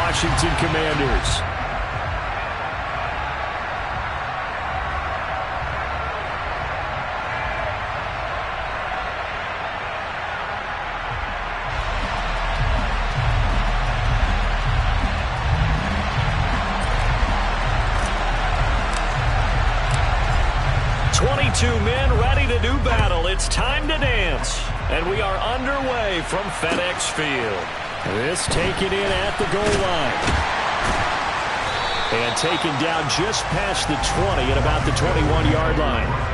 Washington Commanders. Two men ready to do battle. It's time to dance. And we are underway from FedEx Field. This taken in at the goal line. And taken down just past the 20 at about the 21-yard line.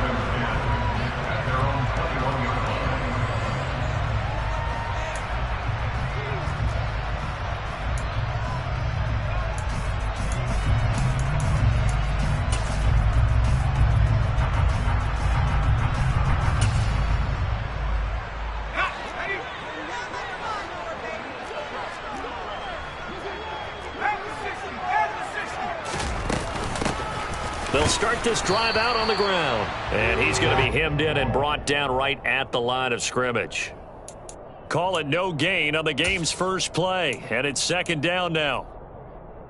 They'll start this drive out on the ground. And he's going to be hemmed in and brought down right at the line of scrimmage. Call it no gain on the game's first play. And it's second down now.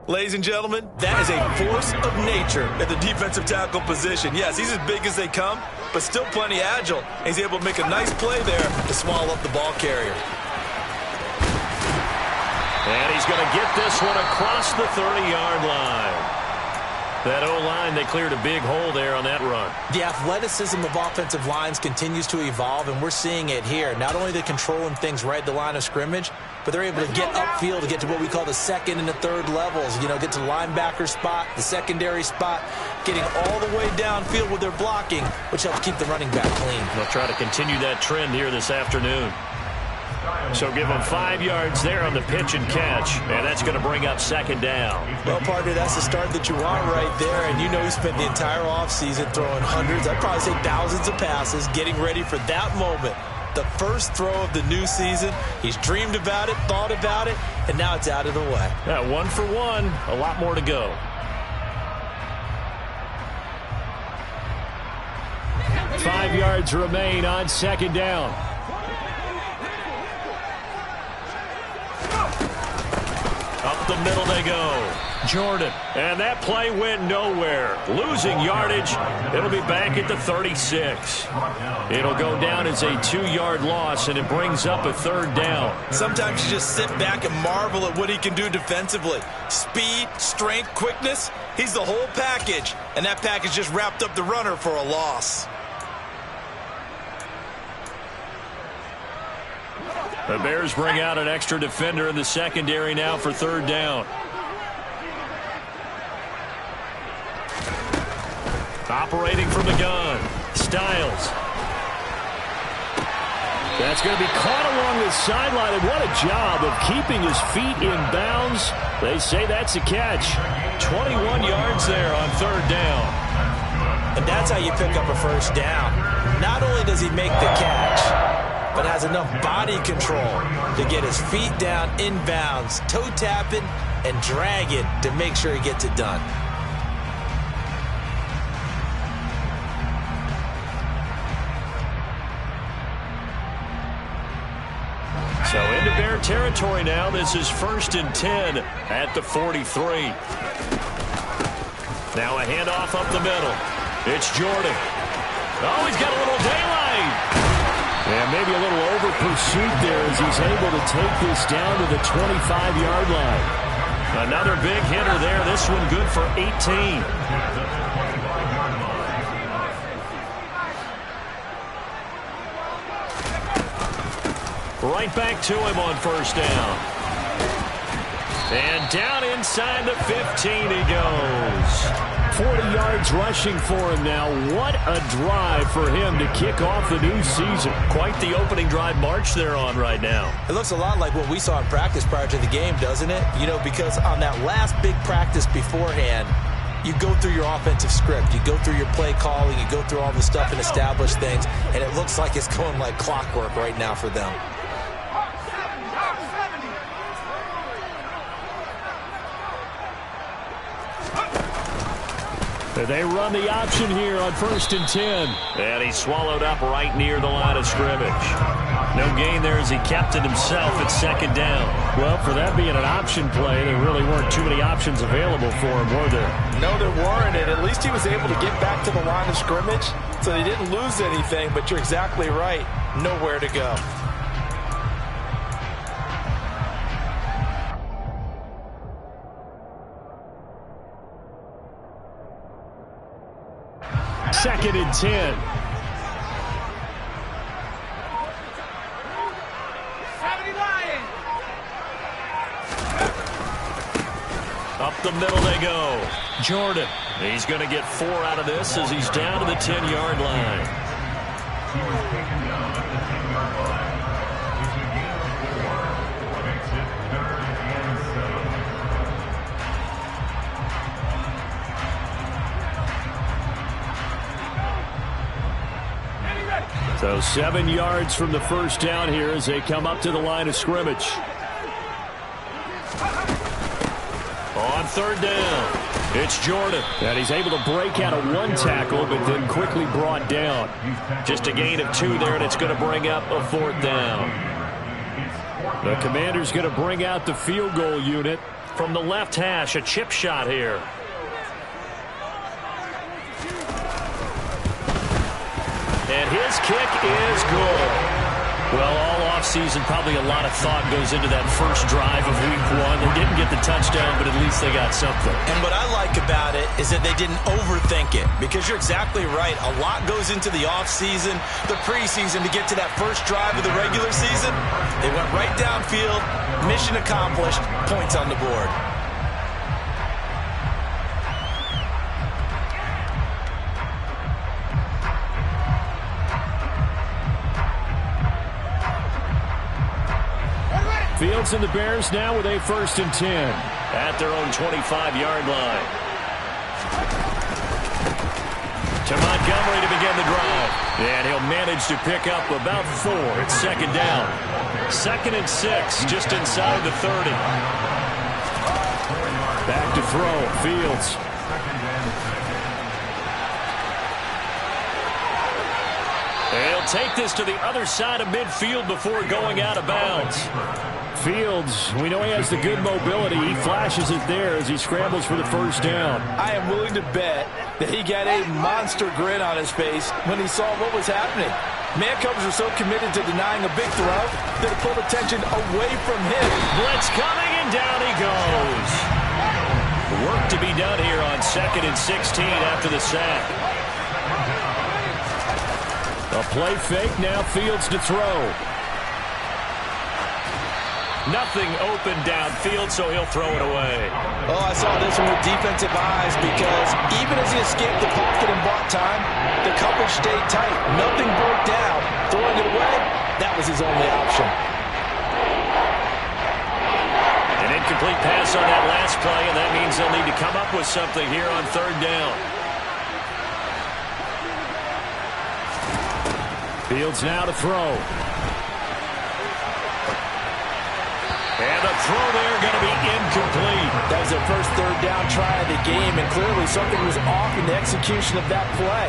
Ladies and gentlemen, that is a force of nature at the defensive tackle position. Yes, he's as big as they come, but still plenty agile. He's able to make a nice play there to swallow up the ball carrier. And he's going to get this one across the 30-yard line. That O-line, they cleared a big hole there on that run. The athleticism of offensive lines continues to evolve, and we're seeing it here. Not only are they controlling things right at the line of scrimmage, but they're able to get upfield to get to what we call the second and the third levels. You know, get to the linebacker spot, the secondary spot, getting all the way downfield with their blocking, which helps keep the running back clean. They'll try to continue that trend here this afternoon. So give them 5 yards there on the pitch and catch, and that's going to bring up second down. Well, partner, that's the start that you want right there, and you know he spent the entire offseason throwing hundreds, I'd probably say thousands of passes, getting ready for that moment. The first throw of the new season. He's dreamed about it, thought about it, and now it's out of the way. Yeah, 1 for 1, a lot more to go. Five yards remain on second down. Up the middle they go. Jordan. And that play went nowhere. Losing yardage. It'll be back at the 36. It'll go down as a 2-yard loss, and it brings up a third down. Sometimes you just sit back and marvel at what he can do defensively. Speed, strength, quickness. He's the whole package. And that package just wrapped up the runner for a loss. The Bears bring out an extra defender in the secondary now for third down. Operating from the gun. Styles. That's going to be caught along the sideline, and what a job of keeping his feet in bounds. They say that's a catch. 21 yards there on third down. And that's how you pick up a first down. Not only does he make the catch, but has enough body control to get his feet down inbounds, toe tapping and dragging to make sure he gets it done. So into Bear territory now. This is 1st and 10 at the 43. Now a handoff up the middle. It's Jordan. Oh, he's got a little daylight. And maybe a little over-pursuit there as he's able to take this down to the 25-yard line. Another big hitter there. This one good for 18. Right back to him on first down. And down inside the 15 he goes. 40 yards rushing for him now. What a drive for him to kick off the new season. Quite the opening drive march they're on right now. It looks a lot like what we saw in practice prior to the game, doesn't it? You know, because on that last big practice beforehand, you go through your offensive script. You go through your play calling. You go through all the stuff and establish things. And it looks like it's going like clockwork right now for them. They run the option here on 1st and 10. And he's swallowed up right near the line of scrimmage. No gain there as he kept it himself at second down. Well, for that being an option play, there really weren't too many options available for him, were there? No, there weren't, and at least he was able to get back to the line of scrimmage, so they didn't lose anything, but you're exactly right. Nowhere to go. Second and 10. Up the middle they go. Jordan. He's going to get 4 out of this as he's down to the 10-yard line. So 7 yards from the first down here as they come up to the line of scrimmage. On third down, it's Jordan. And he's able to break out of 1 tackle, but then quickly brought down. Just a gain of 2 there, and it's going to bring up a 4th down. The Commander's going to bring out the field goal unit from the left hash, a chip shot here. And his kick is good. Well, all offseason, probably a lot of thought goes into that first drive of week 1. They didn't get the touchdown, but at least they got something. And what I like about it is that they didn't overthink it, because you're exactly right. A lot goes into the offseason, the preseason, to get to that first drive of the regular season. They went right downfield, mission accomplished, points on the board. Fields and the Bears now with a 1st and 10 at their own 25-yard line. To Montgomery to begin the drive. And he'll manage to pick up about 4. It's second down. 2nd and 6, just inside the 30. Back to throw. Fields. He'll take this to the other side of midfield before going out of bounds. Fields, we know he has the good mobility. He flashes it there as he scrambles for the first down. I am willing to bet that he got a monster grin on his face when he saw what was happening. Man-covers are so committed to denying a big throw that it pulled attention away from him. Blitz coming, and down he goes. Work to be done here on 2nd and 16 after the sack. A play fake, now Fields to throw. Nothing open downfield, so he'll throw it away. Oh, I saw this one with defensive eyes, because even as he escaped the pocket and bought time, the coverage stayed tight. Nothing broke down. Throwing it away, that was his only option. An incomplete pass on that last play, and that means they'll need to come up with something here on third down. Fields now to throw. And the throw there going to be incomplete. That was their first third down try of the game, and clearly something was off in the execution of that play.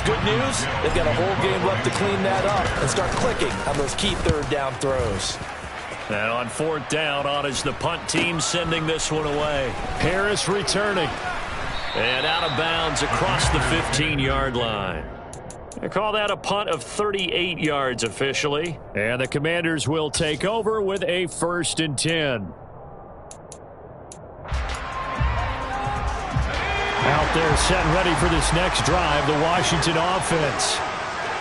Good news, they've got a whole game left to clean that up and start clicking on those key third down throws. And on 4th down, on is the punt team sending this one away. Harris returning. And out of bounds across the 15-yard line. They call that a punt of 38 yards officially. And the Commanders will take over with a 1st and 10. Out there set and ready for this next drive, the Washington offense.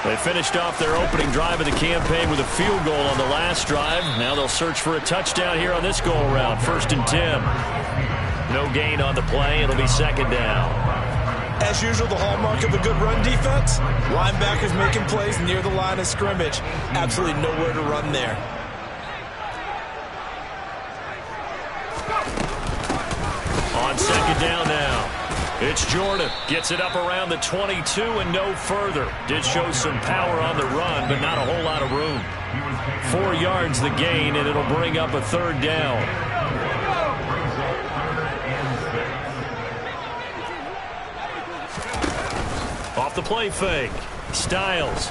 They finished off their opening drive of the campaign with a field goal on the last drive. Now they'll search for a touchdown here on this go-around. 1st and 10. No gain on the play. It'll be 2nd down. As usual, the hallmark of a good run defense, linebackers making plays near the line of scrimmage. Absolutely nowhere to run there. On 2nd down now, it's Jordan. Gets it up around the 22 and no further. Did show some power on the run, but not a whole lot of room. 4 yards the gain, and it'll bring up a 3rd down. Off the play fake, Styles.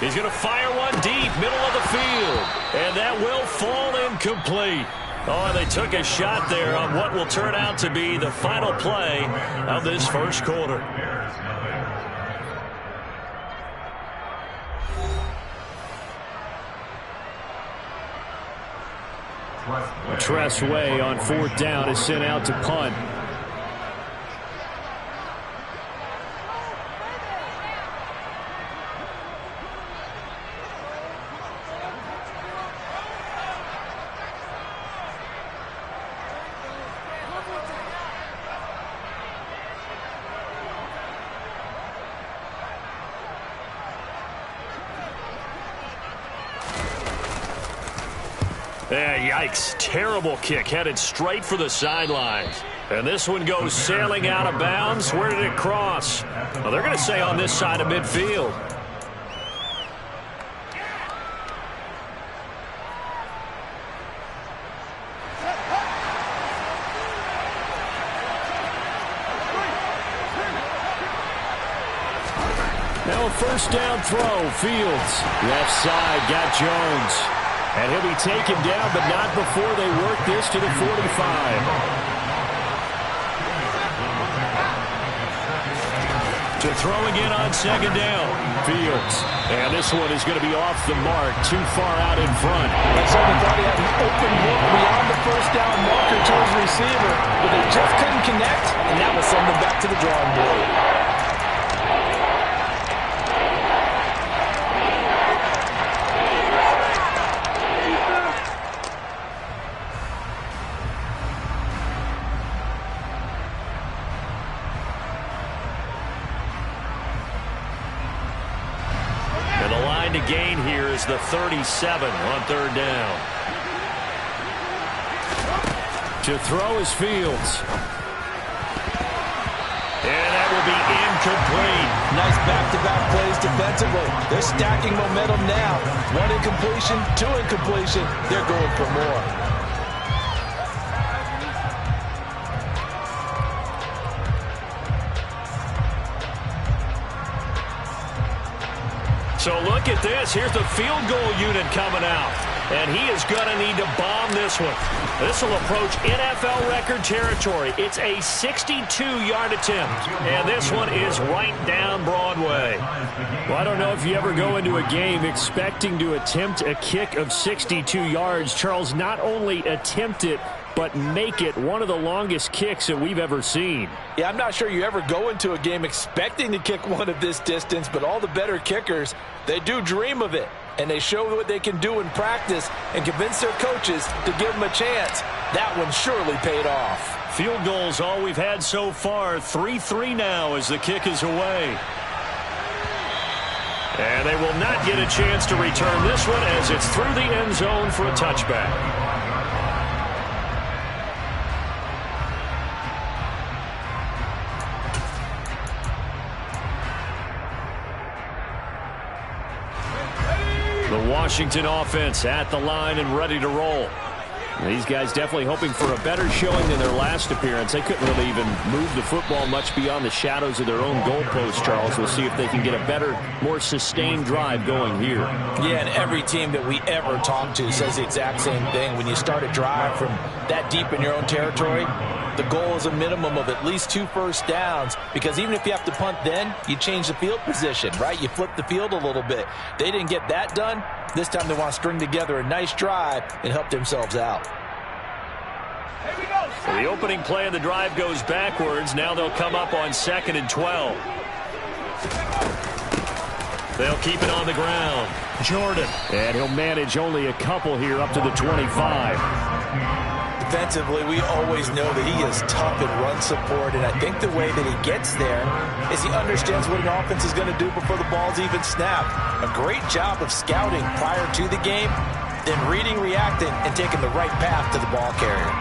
He's going to fire one deep, middle of the field. And that will fall incomplete. Oh, they took a shot there on what will turn out to be the final play of this first quarter. Tressway on 4th down is sent out to punt. Yeah, yikes. Terrible kick headed straight for the sidelines. And this one goes sailing out of bounds. Where did it cross? Well, they're going to say on this side of midfield. Now a first down throw. Fields. Left side got Jones. And he'll be taken down, but not before they work this to the 45. To throw again on 2nd down. Fields. And this one is going to be off the mark, too far out in front. And someone thought he had an open look beyond the first down marker to his receiver, but they just couldn't connect, and that will send them back to the drawing board. To gain here is the 37 on 3rd down. To throw is Fields. And that will be incomplete. Nice back-to-back plays defensively. They're stacking momentum now. 1 incompletion, 2 incompletion. They're going for more. So look at this. Here's the field goal unit coming out. And he is going to need to bomb this one. This will approach NFL record territory. It's a 62-yard attempt. And this one is right down Broadway. Well, I don't know if you ever go into a game expecting to attempt a kick of 62 yards. Charles, not only attempt it, but make it one of the longest kicks that we've ever seen. Yeah, I'm not sure you ever go into a game expecting to kick one of this distance, but all the better kickers, they do dream of it. And they show what they can do in practice and convince their coaches to give them a chance. That one surely paid off. Field goals all we've had so far. 3-3 now as the kick is away. And they will not get a chance to return this one as it's through the end zone for a touchback. The Washington offense at the line and ready to roll. These guys definitely hoping for a better showing than their last appearance. They couldn't really even move the football much beyond the shadows of their own goalpost, Charles. We'll see if they can get a better, more sustained drive going here. Yeah, and every team that we ever talk to says the exact same thing. When you start a drive from that deep in your own territory, the goal is a minimum of at least 2 first downs, because even if you have to punt then, you change the field position, right? You flip the field a little bit. They didn't get that done. This time they want to string together a nice drive and help themselves out. So the opening play of the drive goes backwards. Now they'll come up on 2nd and 12. They'll keep it on the ground. Jordan. And he'll manage only a couple here up to the 25. Defensively, we always know that he is tough in run support, and I think the way that he gets there is he understands what an offense is going to do before the ball's even snapped. A great job of scouting prior to the game, then reading, reacting, and taking the right path to the ball carrier.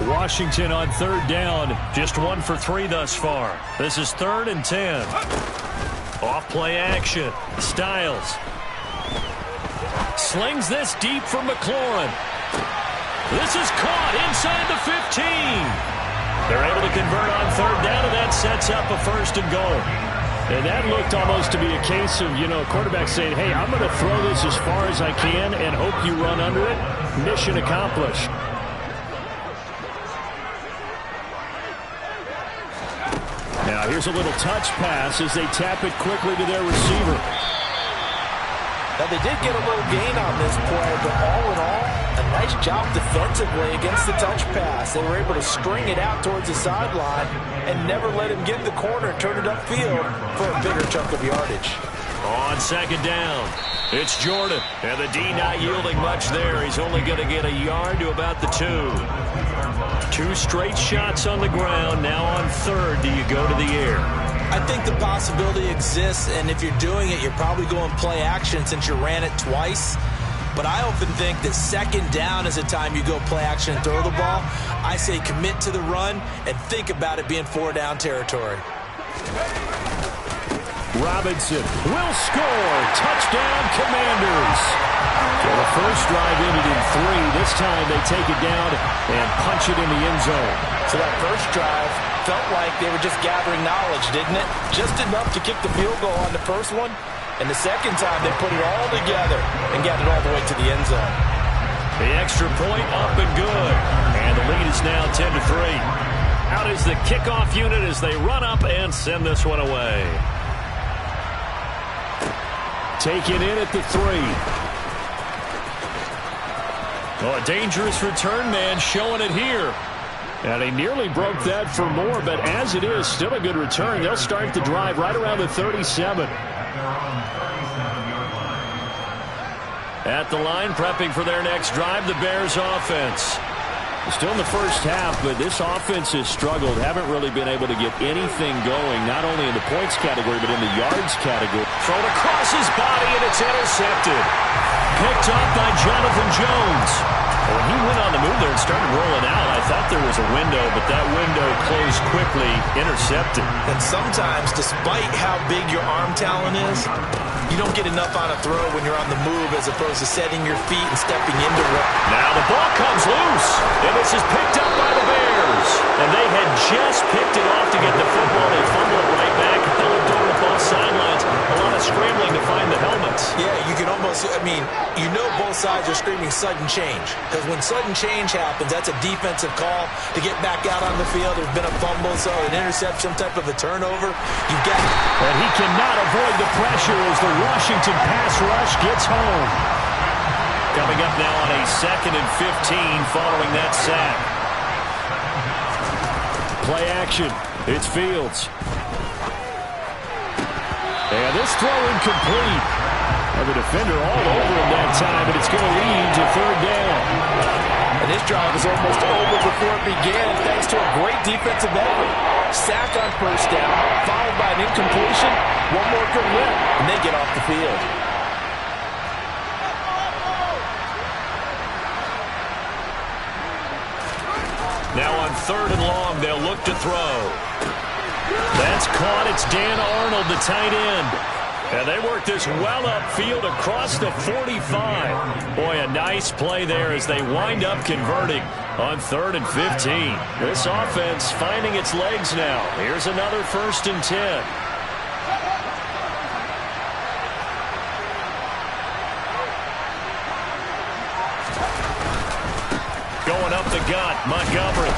Washington on 3rd down, just 1 for 3 thus far. This is 3rd and 10. Off play action. Styles. Slings this deep for McLaurin. This is caught inside the 15. They're able to convert on third down, and that sets up a first and goal. And that looked almost to be a case of, quarterback saying, hey, I'm going to throw this as far as I can and hope you run under it. Mission accomplished. Now here's a little touch pass as they tap it quickly to their receiver. Now they did get a little gain on this play, but all in all, a nice job defensively against the touch pass. They were able to string it out towards the sideline and never let him get in the corner and turn it upfield for a bigger chunk of yardage. On second down, it's Jordan. And the D not yielding much there. He's only going to get a yard to about the 2. 2 straight shots on the ground. Now on third, do you go to the air? I think the possibility exists, and if you're doing it, you're probably going play action since you ran it twice. But I often think that second down is the time you go play action and throw the ball. I say commit to the run and think about it being 4-down territory. Robinson will score. Touchdown, Commanders. So the first drive ended in 3. This time they take it down and punch it in the end zone. So that first drive felt like they were just gathering knowledge, didn't it? Just enough to kick the field goal on the first one. And the second time they put it all together and got it all the way to the end zone. The extra point up and good. And the lead is now 10-3. Out is the kickoff unit as they run up and send this one away. Taken in at the 3. Oh, a dangerous return man showing it here. And he nearly broke that for more, but as it is, still a good return. They'll start the drive right around the 37. At the line, prepping for their next drive, the Bears offense. Still in the first half, but this offense has struggled. Haven't really been able to get anything going, not only in the points category, but in the yards category. Thrown across his body, and it's intercepted. Picked up by Jonathan Jones. When he went on the move there and started rolling out, I thought there was a window, but that window closed quickly, intercepted. And sometimes, despite how big your arm talent is, you don't get enough on a throw when you're on the move as opposed to setting your feet and stepping into it. Now the ball comes loose, and this is picked up by the Bears. And they had just picked it off to get the football. They fumble it right back. They looked over the ball sidelines. A lot of scrambling to find the helmets. Yeah, you can almost, both sides are screaming sudden change. Because when sudden change happens, that's a defensive call to get back out on the field. There's been a fumble, so an interception, some type of a turnover. You've got it. And he cannot avoid the pressure as the Washington pass rush gets home. Coming up now on a 2nd and 15 following that sack. Play action. It's Fields. And this throw incomplete. And the defender all over him that time, and it's going to lead to 3rd down. And this drive is almost over before it began thanks to a great defensive effort. Sack on first down, followed by an incompletion. One more good lift, and they get off the field. Now on 3rd and long, they'll look to throw. That's caught. It's Dan Arnold, the tight end. And they work this well upfield across the 45. Boy, a nice play there as they wind up converting on 3rd and 15. This offense finding its legs now. Here's another 1st and 10. Going up the gut, Montgomery.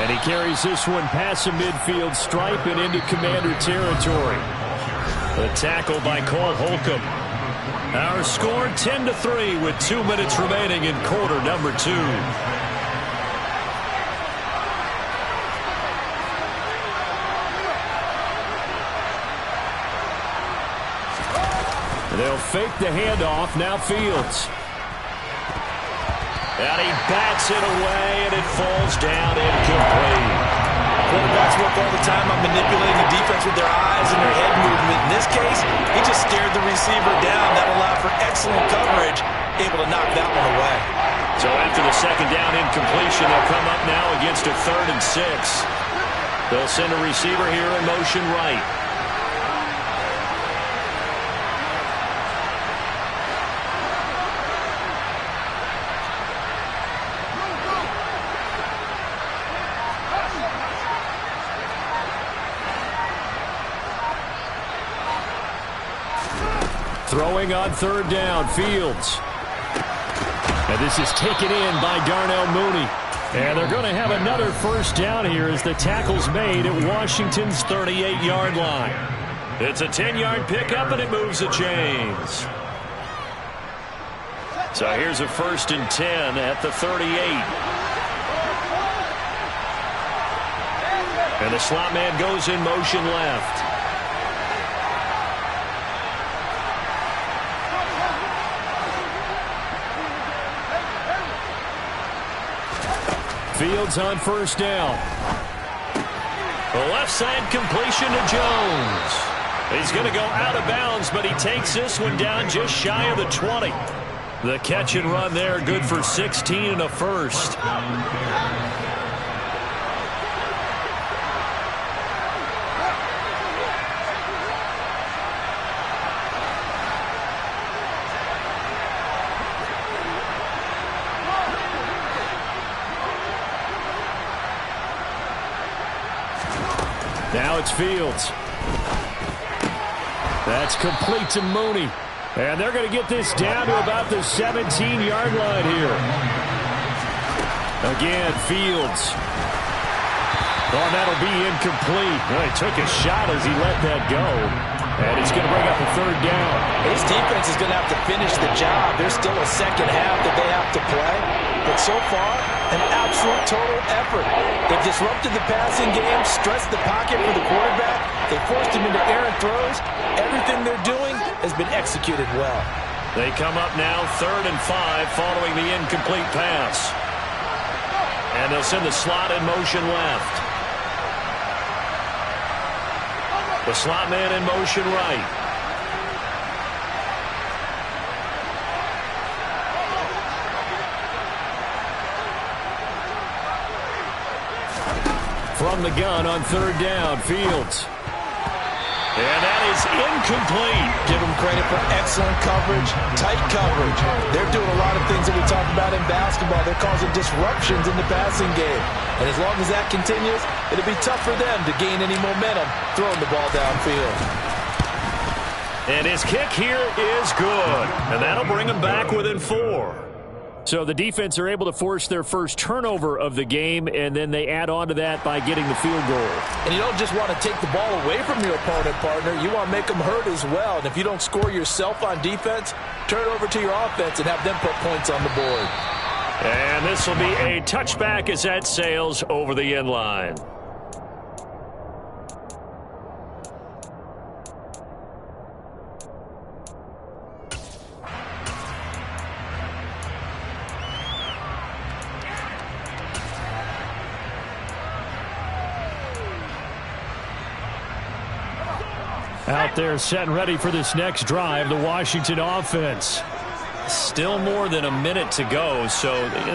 And he carries this one past the midfield stripe and into Commander territory. The tackle by Cole Holcomb. Our score 10-3 with 2 minutes remaining in quarter number 2. They'll fake the handoff. Now Fields. And he bats it away, and it falls down incomplete. Quarterbacks work all the time on manipulating the defense with their eyes and their head movement. In this case, he just stared the receiver down. That allowed for excellent coverage, able to knock that one away. So after the 2nd down incompletion, they'll come up now against a 3rd and 6. They'll send a receiver here in motion right. Throwing on third down, Fields. And this is taken in by Darnell Mooney. And they're going to have another first down here as the tackle's made at Washington's 38-yard line. It's a 10-yard pickup, and it moves the chains. So here's a 1st and 10 at the 38. And the slot man goes in motion left. Fields on first down. The left side completion to Jones. He's going to go out of bounds, but he takes this one down just shy of the 20. The catch and run there, good for 16 and a first. Now it's Fields. That's complete to Mooney. And they're going to get this down to about the 17-yard line here. Again, Fields. Oh, that'll be incomplete. Well, he took a shot as he let that go. And it's going to bring up a third down. His defense is going to have to finish the job. There's still a second half that they have to play. But so far, an absolute total effort. They've disrupted the passing game, stressed the pocket for the quarterback. They forced him into errant throws. Everything they're doing has been executed well. They come up now 3rd and 5 following the incomplete pass. And they'll send the slot in motion left. The slot man in motion right. From the gun on third down, Fields. And that is incomplete. Give them credit for excellent coverage, tight coverage. They're doing a lot of things that we talk about in basketball. They're causing disruptions in the passing game. And as long as that continues, it'll be tough for them to gain any momentum throwing the ball downfield. And his kick here is good. And that'll bring him back within 4. So the defense are able to force their first turnover of the game, and then they add on to that by getting the field goal. And you don't just want to take the ball away from your opponent, partner. You want to make them hurt as well. And if you don't score yourself on defense, turn it over to your offense and have them put points on the board. And this will be a touchback as that sails over the end line. Out there set and ready for this next drive, the Washington offense. Still more than a minute to go, so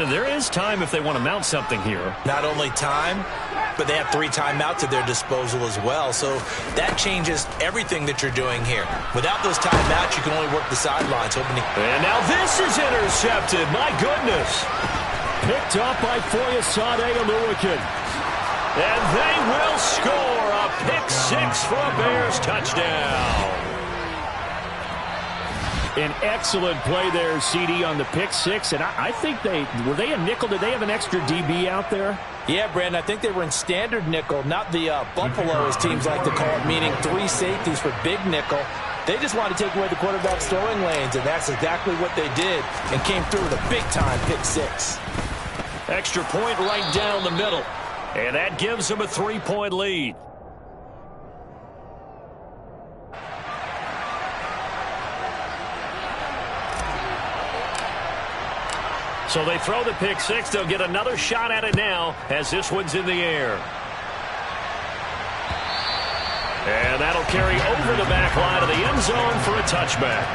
there is time if they want to mount something here. Not only time, but they have 3 timeouts at their disposal as well, so that changes everything that you're doing here. Without those timeouts, you can only work the sidelines. And now this is intercepted. My goodness. Picked up by Foyesade Oluwakin. And they will score a pick-6 for a Bears touchdown. An excellent play there, CD, on the pick-6. And I think were they a nickel? Did they have an extra DB out there? Yeah, Brandon, I think they were in standard nickel, not the Buffalo, as teams like to call it, meaning 3 safeties for big nickel. They just wanted to take away the quarterback's throwing lanes, and that's exactly what they did, and came through with a big-time pick-6. Extra point right down the middle. And that gives them a 3-point lead. So they throw the pick-6. They'll get another shot at it now as this one's in the air. And that'll carry over the back line of the end zone for a touchback.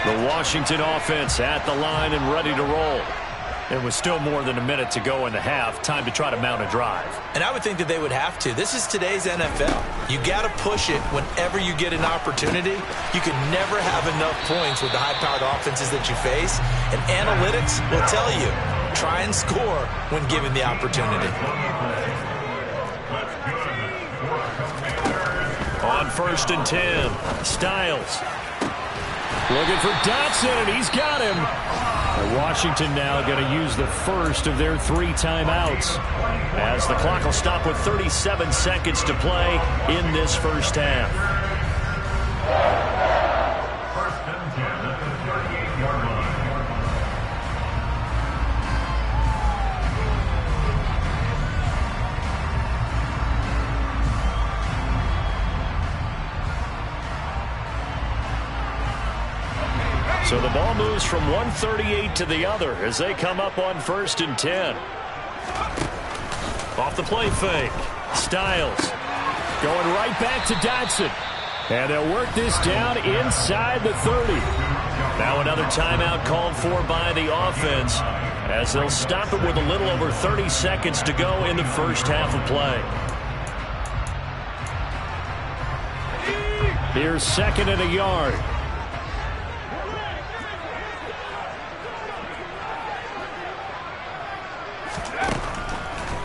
The Washington offense at the line and ready to roll. There was still more than a minute to go in the half. Time to try to mount a drive. And I would think that they would have to. This is today's NFL. You got to push it whenever you get an opportunity. You can never have enough points with the high-powered offenses that you face. And analytics will tell you, try and score when given the opportunity. On 1st and 10, Styles. Looking for Dotson, and he's got him. Washington now going to use the first of their 3 timeouts, as the clock will stop with 37 seconds to play in this first half. First and 10 at the 38-yard line. So the ball moves from 138 to the other as they come up on 1st and 10. Off the play fake. Styles going right back to Dotson. And they'll work this down inside the 30. Now another timeout called for by the offense, as they'll stop it with a little over 30 seconds to go in the first half of play. Here's 2nd and a yard.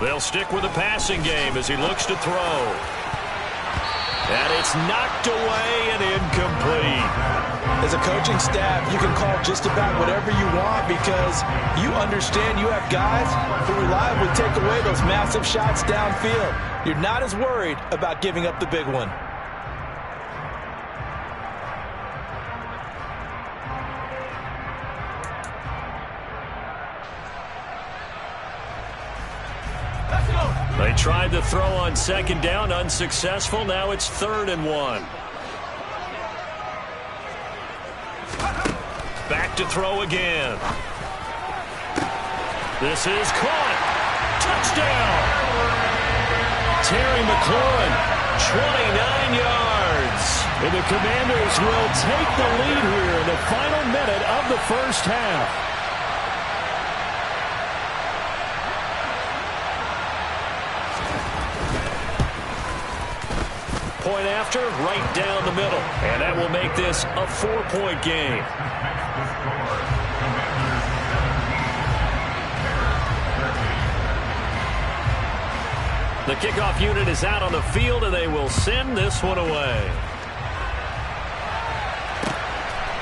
They'll stick with the passing game as he looks to throw. And it's knocked away and incomplete. As a coaching staff, you can call just about whatever you want because you understand you have guys who reliably take away those massive shots downfield. You're not as worried about giving up the big one. They tried to throw on 2nd down, unsuccessful. Now it's 3rd and 1. Back to throw again. This is caught. Touchdown. Terry McLaurin, 29 yards. And the Commanders will take the lead here in the final minute of the first half. Point after, right down the middle. And that will make this a 4-point game. The kickoff unit is out on the field, and they will send this one away.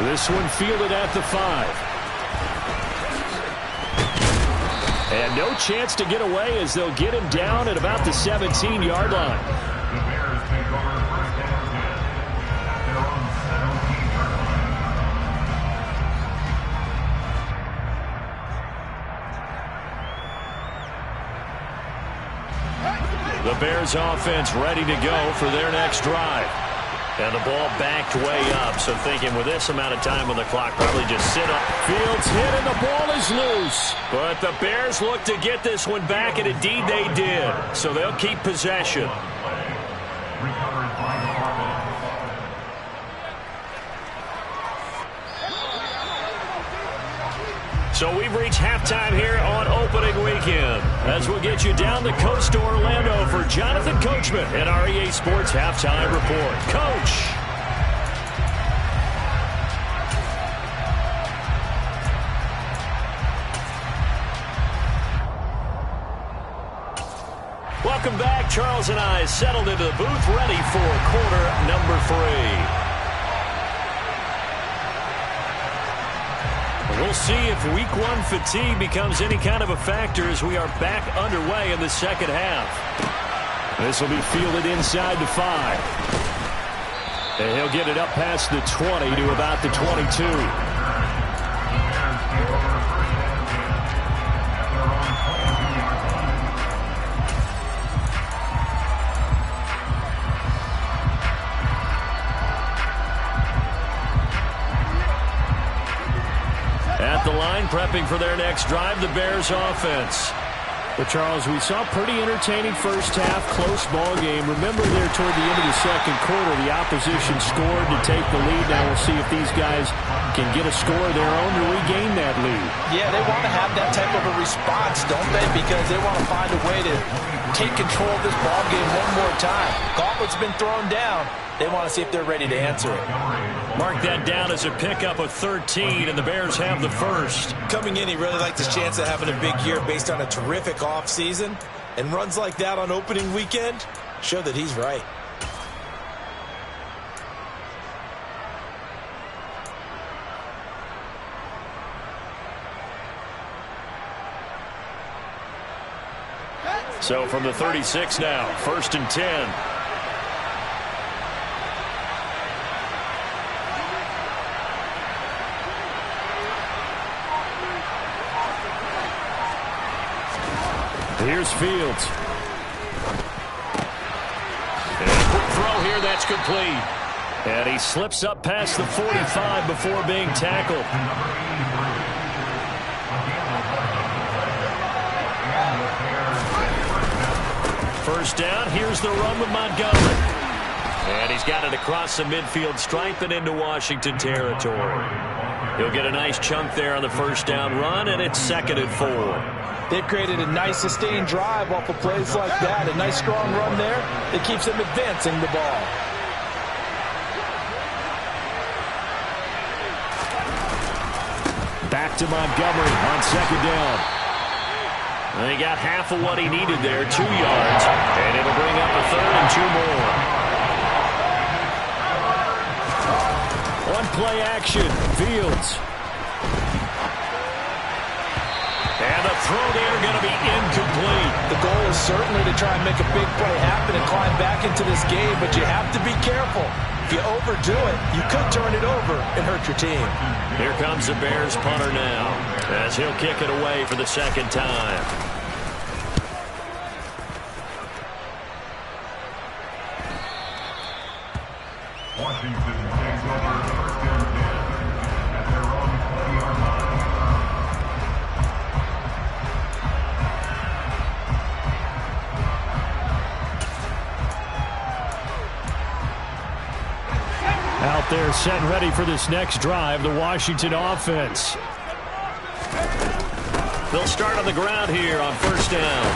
This one fielded at the 5. And no chance to get away as they'll get him down at about the 17-yard line. The Bears offense ready to go for their next drive. And the ball backed way up, so thinking with this amount of time on the clock, probably just sit up. Fields hit and the ball is loose. But the Bears look to get this one back, and indeed they did. So they'll keep possession. So we've reached halftime here on opening weekend, as we'll get you down the coast to Orlando for Jonathan Coachman and our EA Sports Halftime Report. Coach. Welcome back. Charles and I settled into the booth, ready for quarter number 3. We'll see if week 1 fatigue becomes any kind of a factor as we are back underway in the second half. This will be fielded inside the 5. And he'll get it up past the 20 to about the 22. At the line, prepping for their next drive, the Bears offense. Well, Charles, we saw pretty entertaining first half, close ball game. Remember there toward the end of the second quarter, the opposition scored to take the lead. Now we'll see if these guys can get a score of their own to regain that lead. Yeah, they want to have that type of a response, don't they? Because they want to find a way to take control of this ball game one more time. Gauntlet's been thrown down. They want to see if they're ready to answer it. Mark that down as a pickup of 13, and the Bears have the first. Coming in, he really liked his chance of having a big year based on a terrific offseason. And runs like that on opening weekend show that he's right. So from the 36 now, 1st and 10. Here's Fields. And a quick throw here, that's complete. And he slips up past the 45 before being tackled. First down, here's the run with Montgomery. And he's got it across the midfield stripe and into Washington territory. He'll get a nice chunk there on the first down run, and it's 2nd and 4. They've created a nice sustained drive off of plays like that. A nice strong run there that keeps them advancing the ball. Back to Montgomery on 2nd down. And he got half of what he needed there, 2 yards. And it'll bring up a 3rd and 2 more. On play action, Fields. And the throw there going to be incomplete. The goal is certainly to try and make a big play happen and climb back into this game, but you have to be careful. If you overdo it, you could turn it over and hurt your team. Here comes the Bears punter now, as he'll kick it away for the 2nd time. Washington takes over 1st and 10 at their own 20-yard line. Out there set and ready for this next drive, the Washington offense. They'll start on the ground here on 1st down.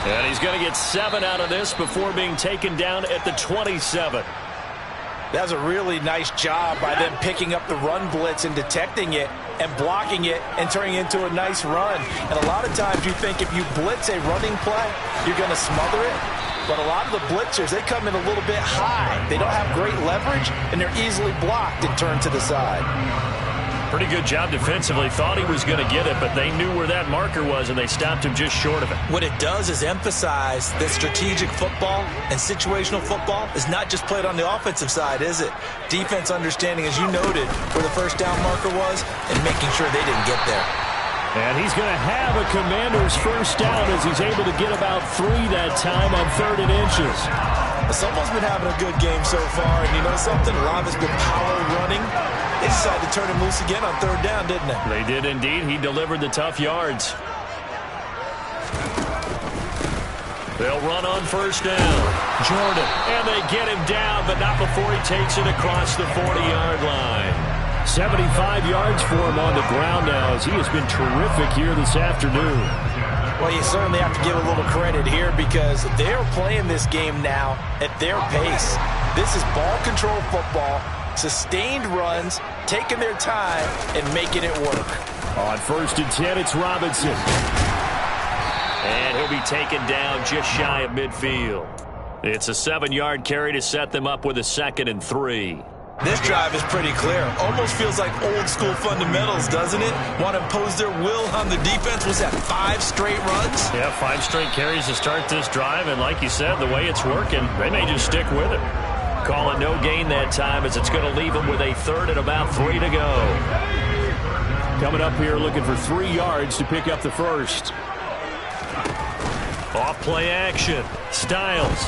And he's going to get 7 out of this before being taken down at the 27. That's a really nice job by them picking up the run blitz and detecting it and blocking it and turning it into a nice run. And a lot of times you think if you blitz a running play, you're going to smother it. But a lot of the blitzers, they come in a little bit high. They don't have great leverage, and they're easily blocked and turned to the side. Pretty good job defensively. Thought he was going to get it, but they knew where that marker was, and they stopped him just short of it. What it does is emphasize that strategic football and situational football is not just played on the offensive side, is it? Defense understanding, as you noted, where the first down marker was and making sure they didn't get there. And he's going to have a Commander's first down as he's able to get about 3 that time on 3rd and inches. Someone's been having a good game so far, and you know something? A lot of it's been power running. They decided to turn him loose again on 3rd down, didn't they? They did indeed. He delivered the tough yards. They'll run on 1st down. Jordan, and they get him down, but not before he takes it across the 40-yard line. 75 yards for him on the ground now as he has been terrific here this afternoon. Well, you certainly have to give a little credit here because they're playing this game now at their pace. This is ball control football, sustained runs, taking their time, and making it work. On 1st and 10, it's Robinson. And he'll be taken down just shy of midfield. It's a 7-yard carry to set them up with a 2nd and 3. This drive is pretty clear. Almost feels like old-school fundamentals, doesn't it? Want to impose their will on the defense. Was that 5 straight runs? Yeah, 5 straight carries to start this drive, and like you said, the way it's working, they may just stick with it. Call it no gain that time as it's going to leave them with a 3rd and about 3 to go. Coming up here looking for 3 yards to pick up the first. Off play action. Styles.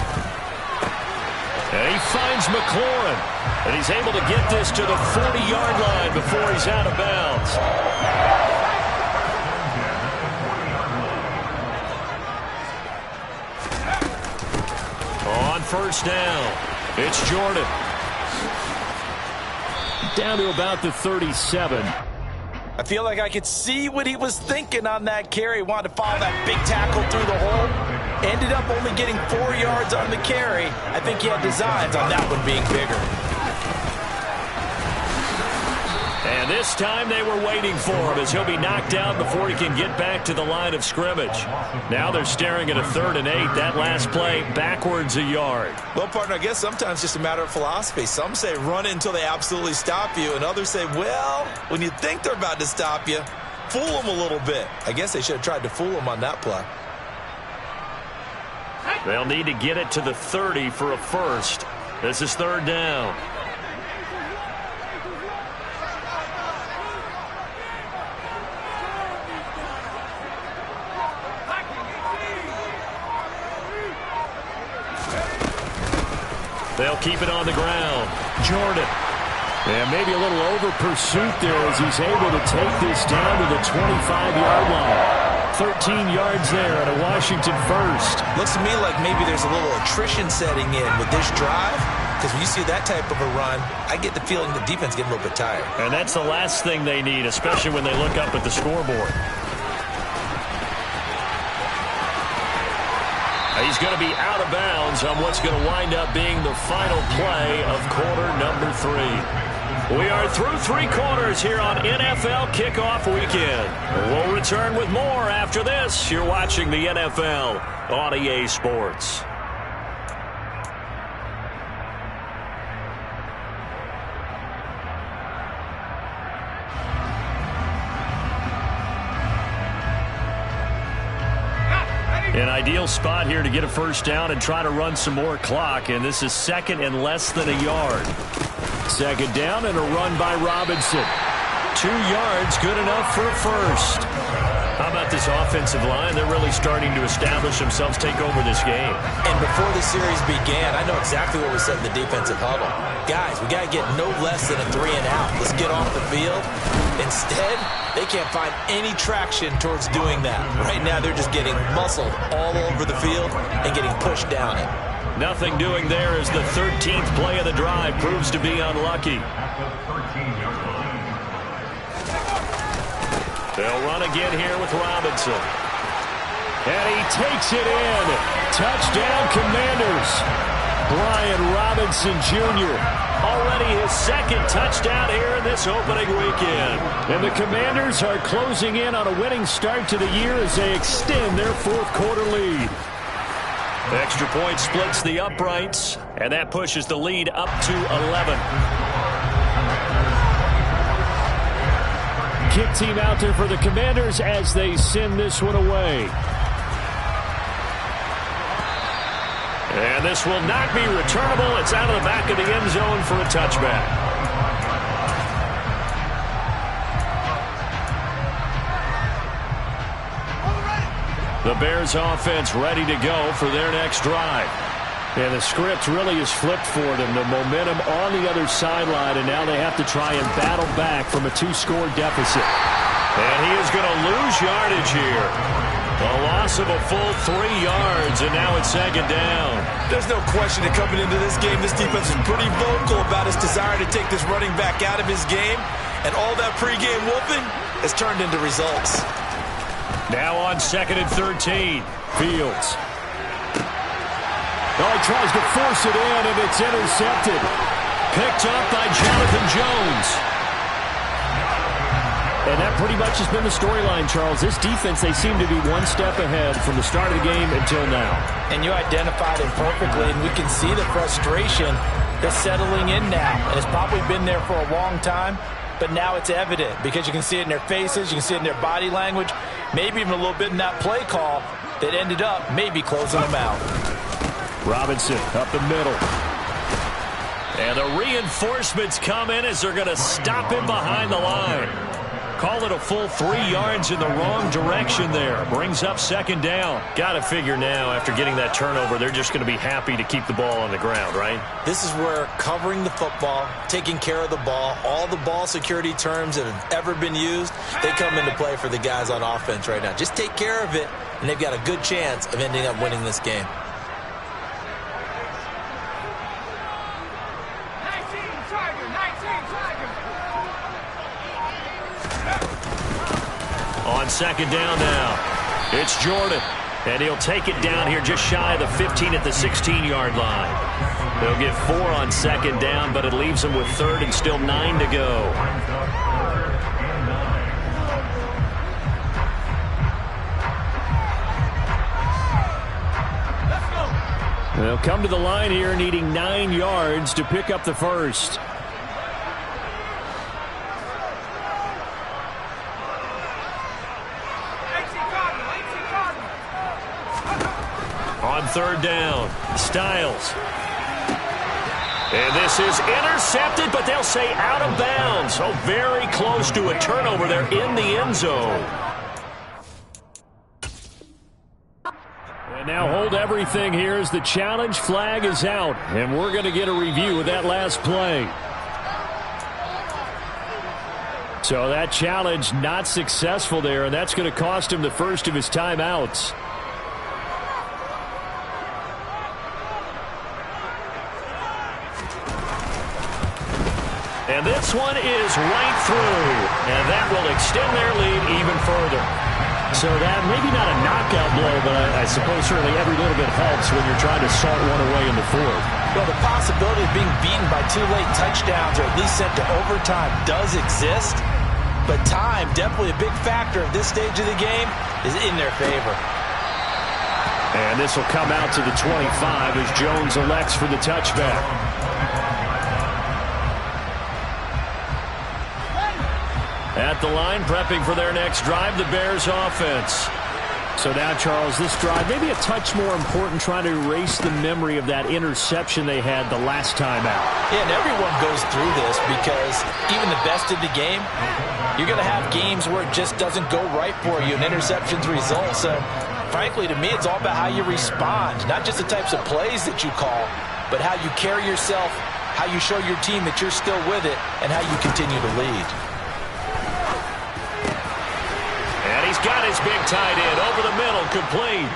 And he finds McLaurin. And he's able to get this to the 40-yard line before he's out of bounds. first down. It's Jordan. Down to about the 37. I feel like I could see what he was thinking on that carry. Wanted to follow that big tackle through the hole. Ended up only getting 4 yards on the carry. I think he had designs on that one being bigger. And this time they were waiting for him as he'll be knocked down before he can get back to the line of scrimmage. Now they're staring at a 3rd and 8. That last play backwards a yard. Well, partner, I guess sometimes it's just a matter of philosophy. Some say run it until they absolutely stop you, and others say, well, when you think they're about to stop you, fool them a little bit. I guess they should have tried to fool them on that play. They'll need to get it to the 30 for a first. This is 3rd down. They'll keep it on the ground. Jordan. And maybe a little over pursuit there as he's able to take this down to the 25-yard line. 13 yards there and a Washington first. Looks to me like maybe there's a little attrition setting in with this drive. Because when you see that type of a run, I get the feeling the defense getting a little bit tired. And that's the last thing they need, especially when they look up at the scoreboard. He's going to be out of bounds on what's going to wind up being the final play of quarter number 3. We are through 3 quarters here on NFL Kickoff Weekend. We'll return with more after this. You're watching the NFL on EA Sports. An ideal spot here to get a first down and try to run some more clock, and this is 2nd and less than a yard. 2nd down and a run by Robinson. 2 yards, good enough for a first. How about this offensive line? They're really starting to establish themselves, take over this game. And before the series began, I know exactly what was said in the defensive huddle. Guys, we got to get no less than a 3 and out. Let's get off the field. Instead, they can't find any traction towards doing that. Right now, they're just getting muscled all over the field and getting pushed down it. Nothing doing there as the 13th play of the drive proves to be unlucky. They'll run again here with Robinson. And he takes it in. Touchdown, Commanders. Brian Robinson Jr. Already his 2nd touchdown here in this opening weekend. And the Commanders are closing in on a winning start to the year as they extend their 4th quarter lead. The extra point splits the uprights, and that pushes the lead up to 11. Kick team out there for the Commanders as they send this one away. And this will not be returnable. It's out of the back of the end zone for a touchback. The Bears offense ready to go for their next drive. And the script really is flipped for them. The momentum on the other sideline, and now they have to try and battle back from a 2-score deficit. And he is going to lose yardage here. A loss of a full 3 yards, and now it's 2nd down. There's no question that coming into this game, this defense is pretty vocal about its desire to take this running back out of his game. And all that pregame whooping has turned into results. Now on 2nd and 13. Fields. Oh, he tries to force it in, and it's intercepted. Picked up by Jonathan Jones. And that pretty much has been the storyline, Charles. This defense, they seem to be one step ahead from the start of the game until now. And you identified it perfectly, and we can see the frustration that's settling in now. And it's probably been there for a long time, but now it's evident because you can see it in their faces, you can see it in their body language, maybe even a little bit in that play call that ended up maybe closing them out. Robinson up the middle. And the reinforcements come in as they're going to stop him behind the line. Call it a full 3 yards in the wrong direction there. Brings up 2nd down. Got to figure now, after getting that turnover, they're just going to be happy to keep the ball on the ground, right? This is where covering the football, taking care of the ball, all the ball security terms that have ever been used, they come into play for the guys on offense right now. Just take care of it, and they've got a good chance of ending up winning this game. on second down now. It's Jordan. And he'll take it down here just shy of the 15 at the 16-yard line. They'll get 4 on second down, but it leaves them with third and still 9 to go. They'll come to the line here needing 9 yards to pick up the first. On third down, Styles. And this is intercepted, but they'll say out of bounds. So very close to a turnover there in the end zone. And now hold everything here as the challenge flag is out. And we're going to get a review of that last play. So that challenge not successful there, and that's going to cost him the first of his timeouts. And this one is right through. And that will extend their lead even further. So that maybe not a knockout blow, but I suppose certainly every little bit helps when you're trying to salt one away in the fourth. Well, the possibility of being beaten by 2 late touchdowns or at least sent to overtime does exist. But time, definitely a big factor at this stage of the game, is in their favor. And this will come out to the 25 as Jones elects for the touchback. At the line, prepping for their next drive, the Bears offense. So now, Charles, this drive, maybe a touch more important, trying to erase the memory of that interception they had the last time out. Yeah, and everyone goes through this because even the best of the game, you're going to have games where it just doesn't go right for you and interceptions result. So, frankly, to me, it's all about how you respond, not just the types of plays that you call, but how you carry yourself, how you show your team that you're still with it, and how you continue to lead. He's got his big tight end over the middle, complete.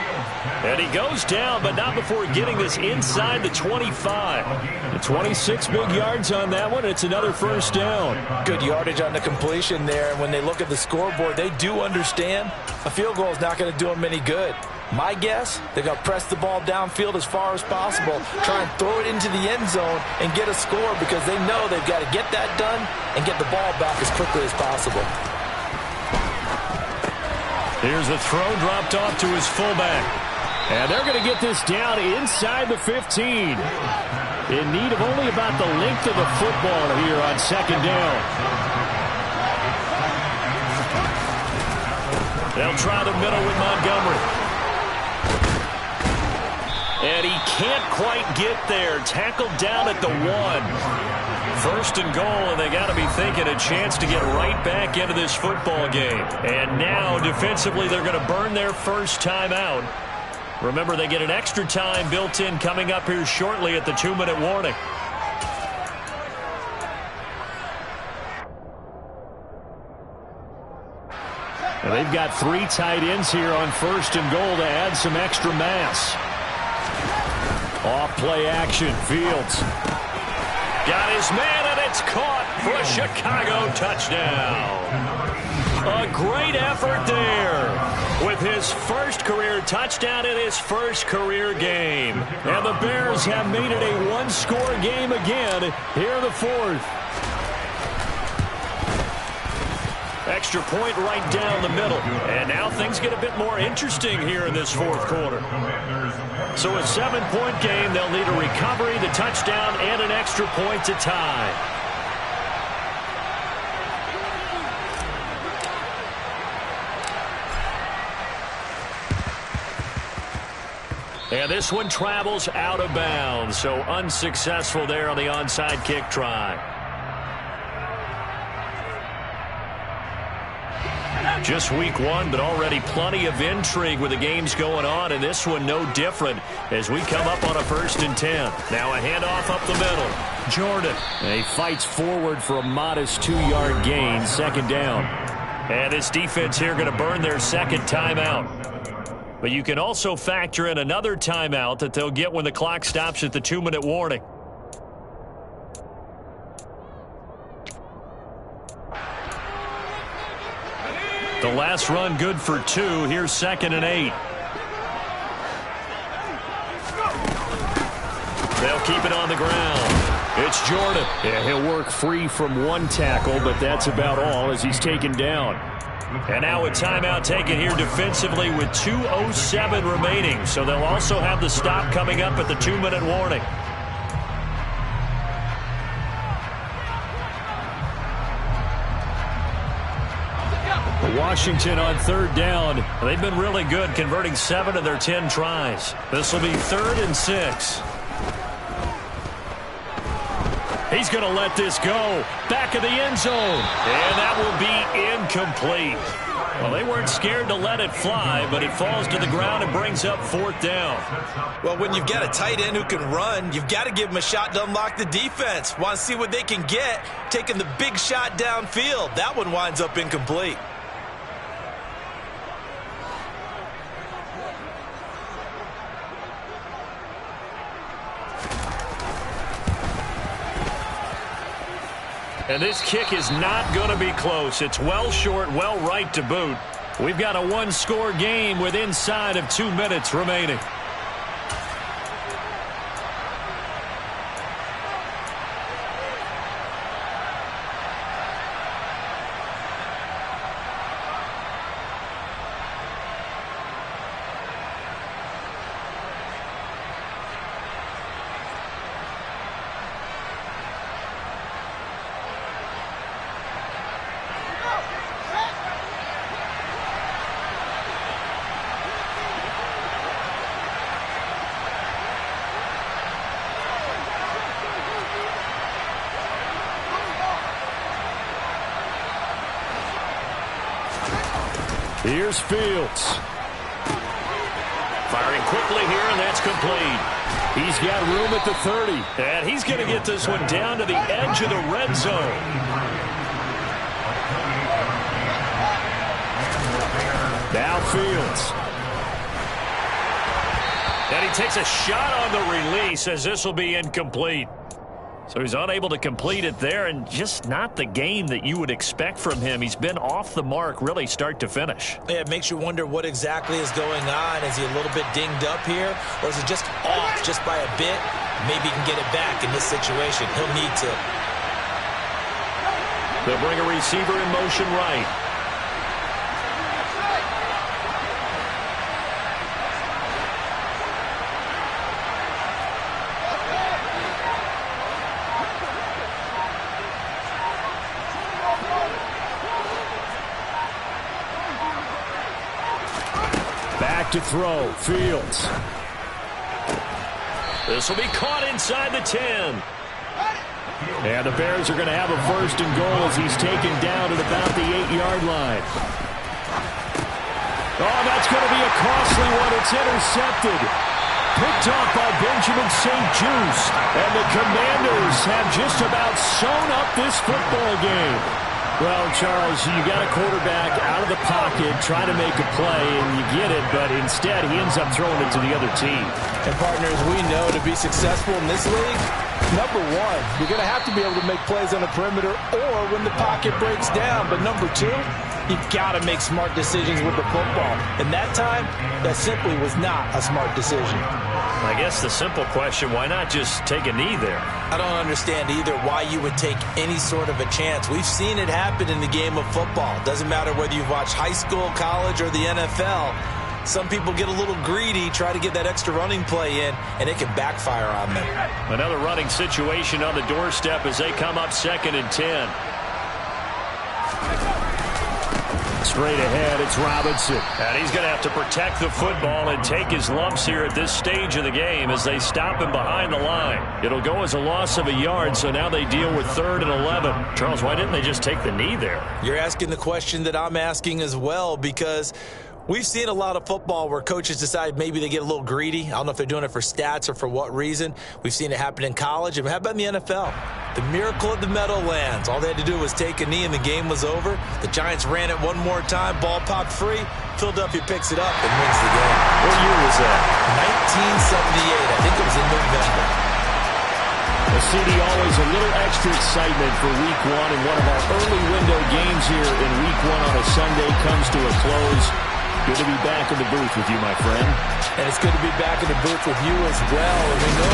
And he goes down, but not before getting this inside the 25. The 26 big yards on that one. It's another first down. Good yardage on the completion there. And when they look at the scoreboard, they do understand a field goal is not going to do them any good. My guess, they're going to press the ball downfield as far as possible, try and throw it into the end zone and get a score because they know they've got to get that done and get the ball back as quickly as possible. Here's a throw dropped off to his fullback. And they're going to get this down inside the 15. In need of only about the length of the football here on second down. They'll try the middle with Montgomery. And he can't quite get there. Tackled down at the 1. First and goal, and they got to be thinking a chance to get right back into this football game. And now, defensively, they're going to burn their first time out. Remember, they get an extra time built in coming up here shortly at the 2-minute warning. And they've got 3 tight ends here on first and goal to add some extra mass. Off play action, Fields. Got his man, and it's caught for a Chicago touchdown. A great effort there with his first career touchdown in his first career game. And the Bears have made it a one-score game again here in the fourth. Extra point right down the middle. And now things get a bit more interesting here in this fourth quarter. So a 7-point game, they'll need a recovery, the touchdown, and an extra point to tie. And this one travels out of bounds, so unsuccessful there on the onside kick try. Just week 1, but already plenty of intrigue with the games going on, and this one no different as we come up on a 1st and 10. Now a handoff up the middle. Jordan. And he fights forward for a modest 2-yard gain, second down. And this defense here going to burn their second timeout. But you can also factor in another timeout that they'll get when the clock stops at the 2-minute warning. The last run good for 2. Here's 2nd and 8. They'll keep it on the ground. It's Jordan. Yeah, he'll work free from 1 tackle, but that's about all as he's taken down. And now a timeout taken here defensively with 2:07 remaining. So they'll also have the stop coming up at the 2-minute warning. Washington on 3rd down. They've been really good, converting 7 of their 10 tries. This will be 3rd and 6. He's going to let this go. Back of the end zone. And that will be incomplete. Well, they weren't scared to let it fly, but it falls to the ground and brings up 4th down. Well, when you've got a tight end who can run, you've got to give him a shot to unlock the defense. Want to see what they can get, taking the big shot downfield. That one winds up incomplete. And this kick is not going to be close. It's well short, well right to boot. We've got a 1-score game with inside of 2 minutes remaining. Here's Fields. Firing quickly here, and that's complete. He's got room at the 30. And he's going to get this one down to the edge of the red zone. Now Fields. And he takes a shot on the release as this will be incomplete. So he's unable to complete it there, and just not the game that you would expect from him. He's been off the mark really start to finish. Yeah, it makes you wonder what exactly is going on. Is he a little bit dinged up here, or is he just off just by a bit? Maybe he can get it back in this situation. He'll need to. They'll bring a receiver in motion right. To throw, Fields. This will be caught inside the 10. And the Bears are going to have a 1st and goal as he's taken down at about the 8-yard line. Oh, that's going to be a costly one. It's intercepted. Picked off by Benjamin St. Juste. And the Commanders have just about sewn up this football game. Well, Charles, you got a quarterback out of the pocket trying to make a play, and you get it, but instead he ends up throwing it to the other team. And, partners, we know to be successful in this league, number one, you're going to have to be able to make plays on the perimeter or when the pocket breaks down. But number two, you've got to make smart decisions with the football. And that time, that simply was not a smart decision. I guess the simple question, why not just take a knee there? I don't understand either why you would take any sort of a chance. We've seen it happen in the game of football. Doesn't matter whether you've watched high school, college, or the NFL. Some people get a little greedy, try to get that extra running play in, and it can backfire on them. Another running situation on the doorstep as they come up 2nd and 10. Straight ahead, it's Robinson. And he's going to have to protect the football and take his lumps here at this stage of the game as they stop him behind the line. It'll go as a loss of a yard, so now they deal with 3rd and 11. Charles, why didn't they just take the knee there? You're asking the question that I'm asking as well, because we've seen a lot of football where coaches decide maybe they get a little greedy. I don't know if they're doing it for stats or for what reason. We've seen it happen in college. And how about in the NFL? The miracle of the Meadowlands. All they had to do was take a knee and the game was over. The Giants ran it one more time. Ball popped free. Philadelphia picks it up and wins the game. What year was that? 1978. I think it was in November. A CD, always a little extra excitement for Week 1, and one of our early window games here in Week 1 on a Sunday comes to a close. Good to be back in the booth with you, my friend. And it's good to be back in the booth with you as well. And we know